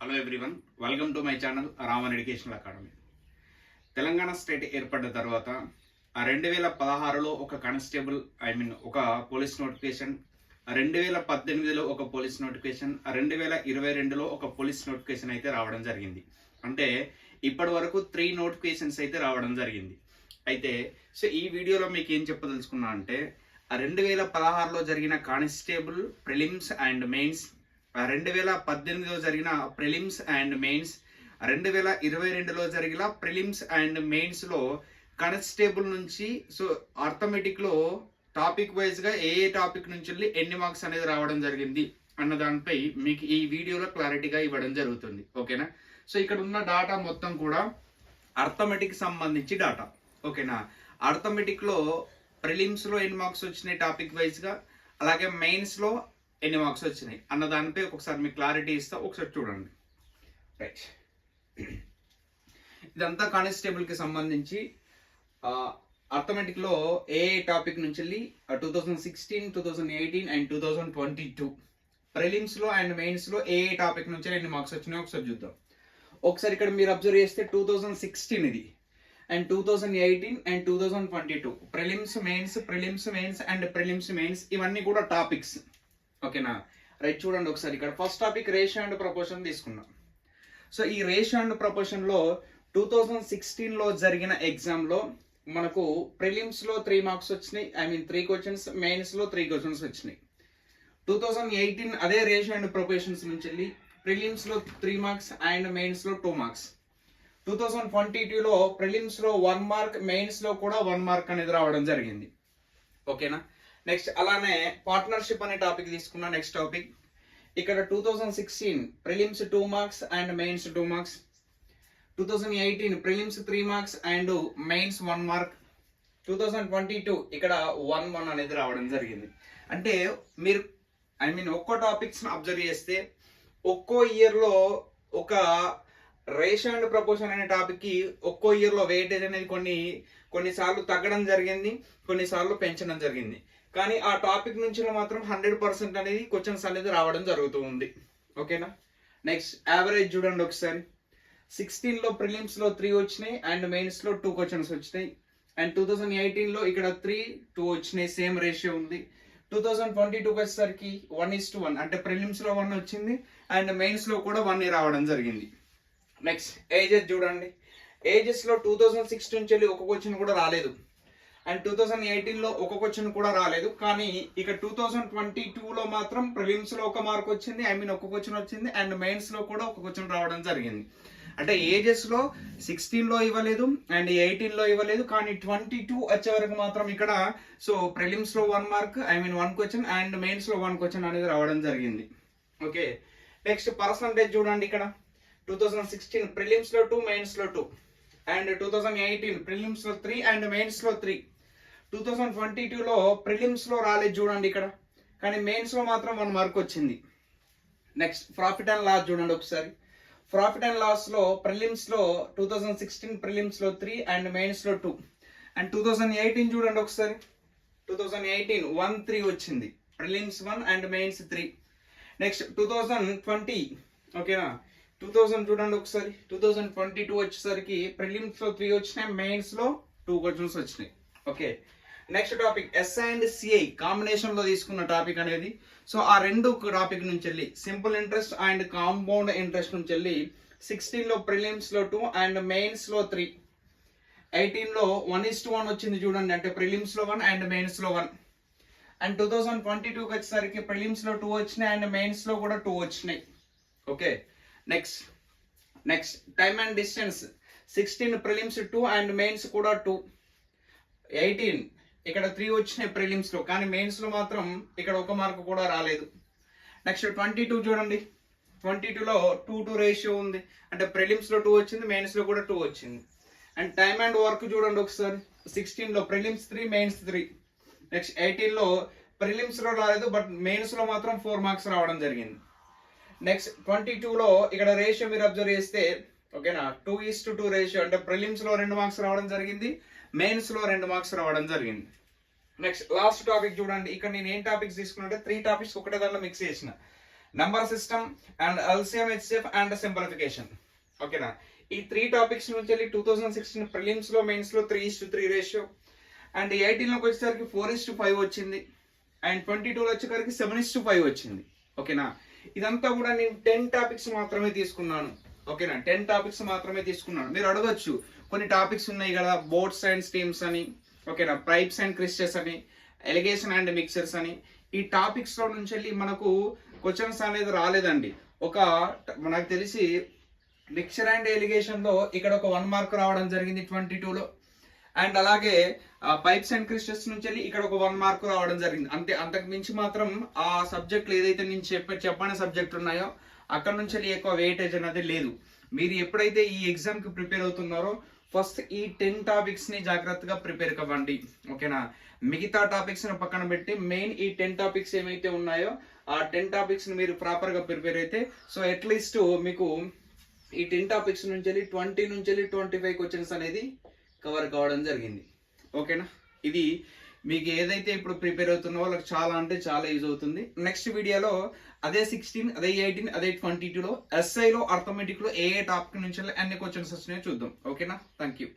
Hello everyone, welcome to my channel Raman educational academy. Telangana state ఏర్పడిన తర్వాత 2016లో ఒక కానిస్టేబుల్ ఒక పోలీస్ నోటిఫికేషన్, 2018లో ఒక పోలీస్ నోటిఫికేషన్, 2022లో ఒక పోలీస్ నోటిఫికేషన్ అయితే రావడం జరిగింది. అంటే ఇప్పటి వరకు 3 నోటిఫికేషన్స్ అయితే రావడం జరిగింది. అయితే ఈ వీడియోలో మీకు ఏం చెప్పదలుచుకున్నా అంటే 2016లో జరిగిన కానిస్టేబుల్ ప్రిలిమ్స్ అండ్ మెయిన్స్, 2018లో జరిగిన ప్రిలిమ్స్ అండ్ మెయిన్స్, 2022లో జరిగిన ప్రిలిమ్స్ అండ్ మెయిన్స్లో కానిస్టేబుల్ నుంచి అర్థమెటిక్లో టాపిక్ వైజ్గా ఏ టాపిక్ నుంచి ఎన్ని మార్క్స్ అనేది రావడం జరిగింది అన్న దానిపై మీకు ఈ వీడియోలో క్లారిటీగా ఇవ్వడం జరుగుతుంది. ఓకేనా? ఇక్కడ ఉన్న డాటా మొత్తం కూడా అర్థమెటిక్ సంబంధించి డాటా. ఓకేనా? అర్థమెటిక్లో ప్రిలిమ్స్లో ఎన్ని మార్క్స్ వచ్చినాయి టాపిక్ వైజ్గా, అలాగే మెయిన్స్లో ఎన్ని మార్క్స్ వచ్చినాయి అన్న దానిపై ఒకసారి మీకు క్లారిటీ ఇస్తా, ఒకసారి చూడండి. రైట్, ఇదంతా కానిస్టేబుల్కి సంబంధించి అర్థమెటిక్లో ఏ టాపిక్ నుంచి వెళ్ళి 2016, 2018 అండ్ 2022 ప్రిలిమ్స్లో అండ్ మెయిన్స్లో ఏ టాపిక్ నుంచి ఎన్ని మార్క్స్ వచ్చినాయో ఒకసారి చూద్దాం. ఒకసారి ఇక్కడ మీరు అబ్జర్వ్ చేస్తే 2016 ఇది and 2018 and 2022 prelims mains and prelims mains ఇవన్నీ కూడా టాపిక్స్. ఓకేనా? రైట్, చూడండి ఒకసారి. ఇక్కడ first topic ratio and proportion తీసుకున్నాం. ఈ రేషియో అండ్ ప్రపోర్షన్లో 2016లో జరిగిన ఎగ్జామ్లో మనకు ప్రిలిమ్స్లో 3 మార్క్స్ వచ్చినాయి, 3 క్వశ్చన్స్, మెయిన్స్లో 3 క్వశ్చన్స్ వచ్చినాయి. 2018 అదే రేషియో అండ్ ప్రపోర్షన్స్ నుంచి వెళ్ళి ప్రిలిమ్స్లో 3 మార్క్స్ అండ్ మెయిన్స్లో 2 మార్క్స్. 2022లో ప్రిలిమ్స్లో 1 మార్క్, మెయిన్స్లో కూడా 1 మార్క్ అనేది రావడం జరిగింది. ఓకేనా? నెక్స్ట్ అలానే పార్ట్నర్షిప్ అనే టాపిక్ తీసుకున్న. నెక్స్ట్ టాపిక్ ఇక్కడ 2016 prelims 2 marks and mains 2 marks, 2018 prelims 3 marks and mains 1 mark, 2022 ఇక్కడ 1 అనేది రావడం జరిగింది. అంటే మీరు ఒక్కో టాపిక్స్ అబ్జర్వ్ చేస్తే ఒక్కో ఇయర్లో ఒక రేషియో అండ్ ప్రపోర్షన్ అనే టాపిక్ కి ఒక్కో ఇయర్లో వెయిటేజ్ అనేది కొన్నిసార్లు తగ్గడం జరిగింది, కొన్నిసార్లు పెంచడం జరిగింది. కానీ ఆ టాపిక్ నుంచి మాత్రం 100% అనేది క్వశ్చన్స్ అనేది రావడం జరుగుతూ ఉంది. ఓకేనా? నెక్స్ట్ యావరేజ్ చూడండి ఒకసారి. 16లో ప్రిలిమ్స్లో 3 వచ్చినాయి అండ్ మెయిన్స్లో 2 క్వశ్చన్స్ వచ్చినాయి. అండ్ 2018లో ఇక్కడ 3, 2 వచ్చినాయి, సేమ్ రేషియో ఉంది. 2022 వచ్చేసరికి 1:1 అంటే ప్రిలిమ్స్లో 1 వచ్చింది అండ్ మెయిన్స్లో కూడా 1 రావడం జరిగింది. నెక్స్ట్ ఏజెస్ చూడండి. ఏజెస్లో 2006 నుంచి వెళ్ళి ఒక క్వశ్చన్ కూడా రాలేదు అండ్ 2018లో ఒక క్వశ్చన్ కూడా రాలేదు. కానీ ఇక 2022లో మాత్రం ప్రిలిమ్స్లో 1 మార్క్ వచ్చింది, ఒక క్వశ్చన్ వచ్చింది అండ్ మెయిన్స్లో కూడా 1 క్వశ్చన్ రావడం జరిగింది. అంటే ఏజెస్లో 16లో ఇవ్వలేదు అండ్ 18లో ఇవ్వలేదు, కానీ 22 వచ్చే వరకు మాత్రం ఇక్కడ ప్రిలిమ్స్లో 1 మార్క్, 1 క్వశ్చన్ అండ్ మెయిన్స్లో 1 క్వశ్చన్ అనేది రావడం జరిగింది. ఓకే, నెక్స్ట్ పర్సంటేజ్ చూడండి. ఇక్కడ 2016 ప్రిలిమ్స్లో 2, మెయిన్స్లో 2 అండ్ 2018 ప్రిలిమ్స్లో 3 అండ్ మెయిన్స్లో 3. 2022లో ప్రిలిమ్స్లో రాలేదు చూడండి ఇక్కడ, కానీ మెయిన్స్లో మాత్రం 1 మార్క్ వచ్చింది. నెక్స్ట్ ప్రాఫిట్ అండ్ లాస్ చూడండి ఒకసారి. ప్రాఫిట్ అండ్ లాస్లో ప్రిలిమ్స్లో 2016 ప్రిలిమ్స్లో 3 అండ్ మెయిన్స్లో 2 అండ్ 2018 చూడండి ఒకసారి. 2018 1, 3 వచ్చింది, ప్రిలిమ్స్ 1 అండ్ మెయిన్స్ 3. నెక్స్ట్ 2020 ఓకేనా, 2000 చూడండి ఒకసారి. 2022 వచ్చేసరికి ప్రిలిమ్స్లో 3 వచ్చినాయి, మెయిన్స్లో 2 క్వశ్చన్స్ వచ్చినాయి. Okay, next topic S and CI combination లో తీసుకున్న టాపిక్ అనేది. ఆ 2 టాపిక్ నుంచి వెళ్ళి simple interest and compound interest నుంచి వెళ్ళి 16లో ప్రిలిమ్స్లో 2 అండ్ మెయిన్స్లో 3, 18లో 1:1 వచ్చింది చూడండి, అంటే ప్రిలిమ్స్లో 1 అండ్ మెయిన్స్లో 1. అండ్ 2022 వచ్చేసరికి ప్రిలిమ్స్లో 2 వచ్చినాయి అండ్ మెయిన్స్లో కూడా 2 వచ్చినాయి. Okay, next time and distance. 16 prelims 2 and mains కూడా 2. 18 ఇక్కడ 3 వచ్చినాయి ప్రిలిమ్స్లో, కానీ మెయిన్స్లో మాత్రం ఇక్కడ 1 మార్క్ కూడా రాలేదు. నెక్స్ట్ 22 చూడండి. 22లో 2:2 రేషియో ఉంది, అంటే ప్రిలిమ్స్లో 2 వచ్చింది, మెయిన్స్లో కూడా 2 వచ్చింది. అండ్ టైమ్ అండ్ వర్క్ చూడండి ఒకసారి. 16లో ప్రిలిమ్స్ 3, మెయిన్స్ 3. నెక్స్ట్ 18లో ప్రిలిమ్స్లో రాలేదు, బట్ మెయిన్స్లో మాత్రం 4 మార్క్స్ రావడం జరిగింది. నెక్స్ట్ 22లో ఇక్కడ రేషియో మీరు అబ్జర్వ్ చేస్తే ఓకేనా, 2:2 రేషియో, అంటే ప్రిలిమ్స్లో 2 మార్క్స్ రావడం జరిగింది, మెయిన్స్లో 2 మార్క్స్ రావడం జరిగింది. నెక్స్ట్ లాస్ట్ టాపిక్ చూడండి. ఇక్కడ నేను ఏం టాపిక్స్ తీసుకున్నా అంటే 3 టాపిక్స్ ఒకటే దాంట్లో మిక్స్ చేసిన. Number system and LCM HCF and simplification. ఓకేనా, ఈ 3 టాపిక్స్ నుంచి వెళ్ళి 2016 ప్రిలిమ్స్ లో మెయిన్స్ లో 3:3 రేషియో, అండ్ 18 లోకి వచ్చేసరికి 4:5 వచ్చింది, అండ్ 22 లో వచ్చేసరికి 7:5 వచ్చింది. ఓకేనా, ఇదంతా కూడా నేను 10 టాపిక్స్ మాత్రమే తీసుకున్నాను. ఓకేనా, 10 టాపిక్స్ మాత్రమే తీసుకున్నాను. మీరు అడగొచ్చు కొన్ని టాపిక్స్ ఉన్నాయి కదా, బోట్స్ అండ్ స్టీమ్స్ అని, ఓకేనా, పైప్స్ అండ్ క్రిస్టల్స్ అని, ఎలిగేషన్ అండ్ మిక్సర్స్ అని. ఈ టాపిక్స్ లో నుంచి వెళ్ళి మనకు క్వశ్చన్స్ అనేది రాలేదండి. నాకు తెలిసి మిక్సర్ అండ్ ఎలిగేషన్ లో ఇక్కడ ఒక 1 మార్క్ రావడం జరిగింది 22లో, అండ్ అలాగే పైప్స్ అండ్ క్రిస్టల్స్ నుంచి వెళ్ళి ఇక్కడ ఒక 1 మార్క్ రావడం జరిగింది. అంతే, అంతకు మించి మాత్రం ఆ సబ్జెక్టులు ఏదైతే నేను చెప్పని సబ్జెక్టులు ఉన్నాయో అక్కడ నుంచి వెళ్ళి ఎక్కువ వెయిటేజ్ అనేది లేదు. మీరు ఎప్పుడైతే ఈ ఎగ్జామ్ కి ప్రిపేర్ అవుతున్నారో ఫస్ట్ ఈ 10 టాపిక్స్ ని జాగ్రత్తగా ప్రిపేర్ కవ్వండి. ఓకేనా, మిగతా టాపిక్స్ ని పక్కన పెట్టి మెయిన్ ఈ 10 టాపిక్స్ ఏమైతే ఉన్నాయో ఆ 10 టాపిక్స్ ని మీరు ప్రాపర్ గా ప్రిపేర్ అయితే సో అట్లీస్ట్ మీకు ఈ 10 టాపిక్స్ నుంచి వెళ్ళి 20 నుంచి వెళ్ళి 25 క్వశ్చన్స్ అనేది కవర్ కావడం జరిగింది. ఓకేనా, ఇది మీకు ఏదైతే ఇప్పుడు ప్రిపేర్ అవుతున్నో వాళ్ళకి చాలా అంటే చాలా యూజ్ అవుతుంది. నెక్స్ట్ వీడియోలో అదే 16, అదే 18, అదే 22లో ఎస్ఐలో అర్థమెటిక్ లో ఏ టాపిక్ నుంచి అన్ని క్వశ్చన్స్ వచ్చినాయో చూద్దాం. ఓకేనా, థ్యాంక్ యూ.